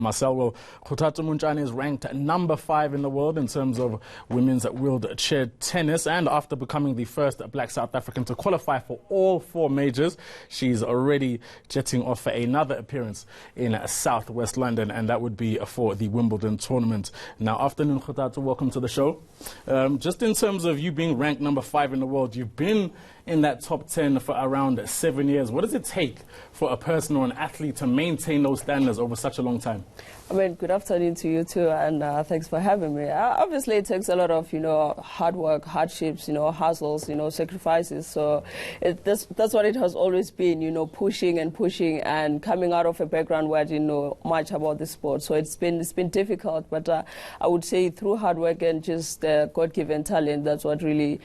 Marcel, well, Kgothatso Montjane is ranked number 5 in the world in terms of women's wheelchair tennis, and after becoming the first black South African to qualify for all 4 majors, she's already jetting off for another appearance in southwest London, and that would be for the Wimbledon tournament. Now, afternoon, Kgothatso, welcome to the show. Just in terms of you being ranked number 5 in the world, you've been in that top 10 for around 7 years. What does it take for a person or an athlete to maintain those standards over such a long time? I mean, good afternoon to you too, and thanks for having me. Obviously, it takes a lot of, hard work, hardships, hassles, sacrifices. So that's what it has always been, pushing and coming out of a background where I didn't know much about the sport. So it's been difficult, but I would say through hard work and just God-given talent, that's what really,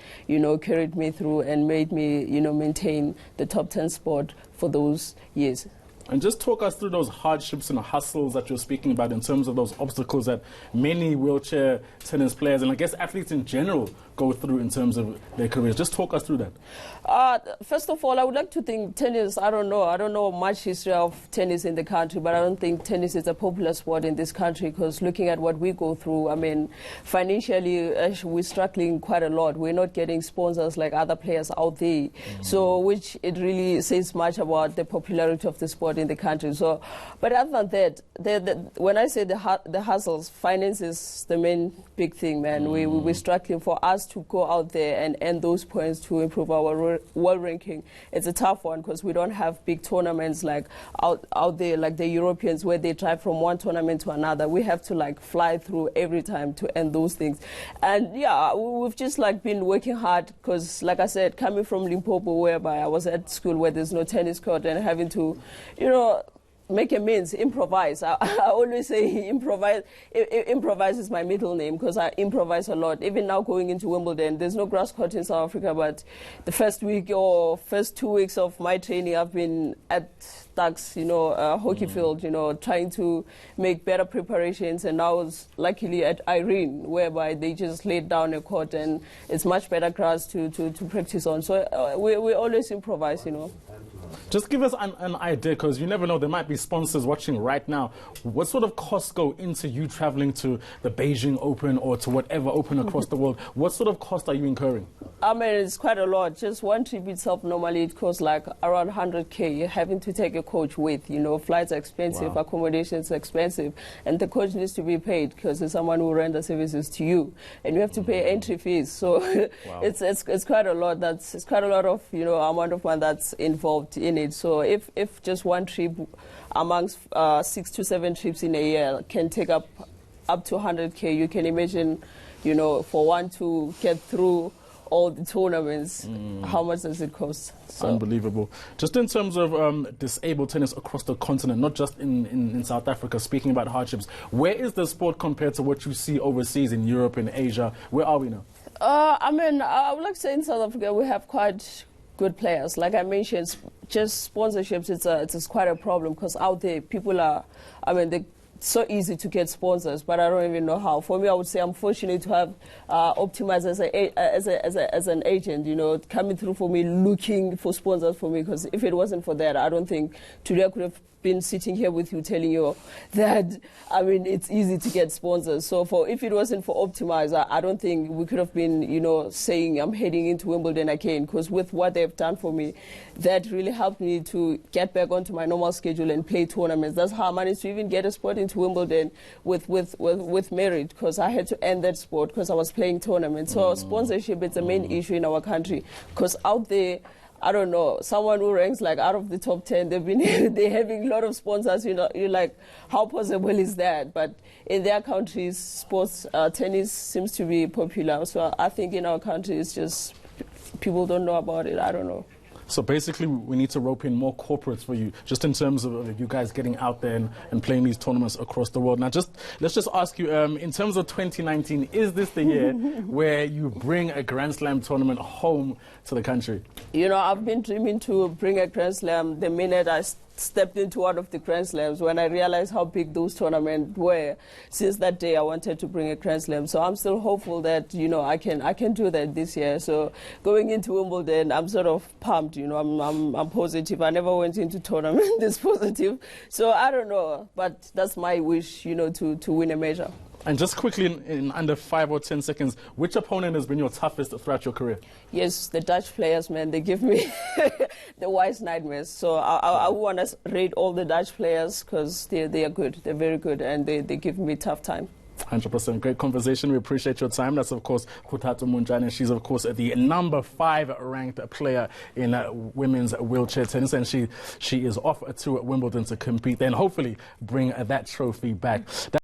carried me through and made me, maintain the top 10 spot for those years. And just talk us through those hardships and hustles that you're speaking about in terms of those obstacles that many wheelchair tennis players and I guess athletes in general go through in terms of their careers. Just talk us through that. First of all, I would like to think tennis, I don't know much history of tennis in the country, but I don't think tennis is a popular sport in this country because looking at what we go through, I mean, financially, we're struggling quite a lot. We're not getting sponsors like other players out there. So, which it really says much about the popularity of the sport in the country. So, but other than that, when I say the hustles, finance is the main big thing, man. We're struggling for us to go out there and earn those points to improve our world ranking. It's a tough one because we don't have big tournaments like out there, like the Europeans, where they drive from one tournament to another. We have to fly through every time to earn those things. And yeah, we've just been working hard because, like I said, coming from Limpopo, whereby I was at school where there's no tennis court and having to, make amends, improvise. I always say improvise. Improvise is my middle name because I improvise a lot. Even now going into Wimbledon, there's no grass court in South Africa, but the first week or first 2 weeks of my training, I've been at Stacks, hockey field, trying to make better preparations. And I was luckily at Irene, whereby they just laid down a court and it's much better grass to practice on. So we always improvise, Just give us an idea, because you never know, there might be sponsors watching right now. What sort of costs go into you traveling to the Beijing Open or to whatever Open across the world? What sort of cost are you incurring? I mean, it's quite a lot. Just one trip itself, normally it costs around 100K. You're having to take a coach with, flights are expensive, wow. Accommodations are expensive, and the coach needs to be paid because it's someone who renders services to you, and you have to pay entry fees. So wow. it's quite a lot. It's quite a lot of, amount of money that's involved in it. So if just one trip amongst 6 to 7 trips in a year can take up to 100K, you can imagine, for one to get through all the tournaments, how much does it cost? So. Unbelievable. Just in terms of disabled tennis across the continent, not just in South Africa, speaking about hardships, where is the sport compared to what you see overseas in Europe and Asia? Where are we now? I mean, I would like to say in South Africa we have quite good players. Like I mentioned, just sponsorships, it's quite a problem because out there people are, they're so easy to get sponsors, but I don't even know how. For me, I would say I'm fortunate to have Optimize as an agent, coming through for me, looking for sponsors for me, because if it wasn't for that, I don't think today I could have been sitting here with you telling you that, it's easy to get sponsors. So if it wasn't for Optimize, I don't think we could have been, saying I'm heading into Wimbledon again, because with what they've done for me, that really helped me to get back onto my normal schedule and play tournaments. That's how I managed to even get a spot into Wimbledon with merit, because I had to end that sport because I was playing tournaments. So sponsorship is the main issue in our country, because out there, I don't know, someone who ranks out of the top 10, they're having a lot of sponsors, you're like, how possible is that? But in their countries, sports, tennis seems to be popular. So I think in our country, it's just people don't know about it. I don't know. So basically, we need to rope in more corporates for you, just in terms of you guys getting out there and playing these tournaments across the world. Now, let's just ask you, in terms of 2019, is this the year where you bring a Grand Slam tournament home to the country? I've been dreaming to bring a Grand Slam the minute I stepped into one of the Grand Slams when I realized how big those tournaments were. Since that day, I wanted to bring a Grand Slam. So I'm still hopeful that, you know, I can do that this year. So going into Wimbledon, I'm sort of pumped, you know, I'm positive. I never went into tournament this positive. So I don't know, but that's my wish, you know, to win a major. And just quickly, in under 5 or 10 seconds, which opponent has been your toughest throughout your career? Yes, the Dutch players, man, they give me the worst nightmares. So I want to rate all the Dutch players because they are good. They're very good, and they give me a tough time. 100%. Great conversation. We appreciate your time. That's, of course, Kgothatso Montjane. She's, of course, the number 5 ranked player in women's wheelchair tennis, and she is off to Wimbledon to compete and hopefully bring that trophy back.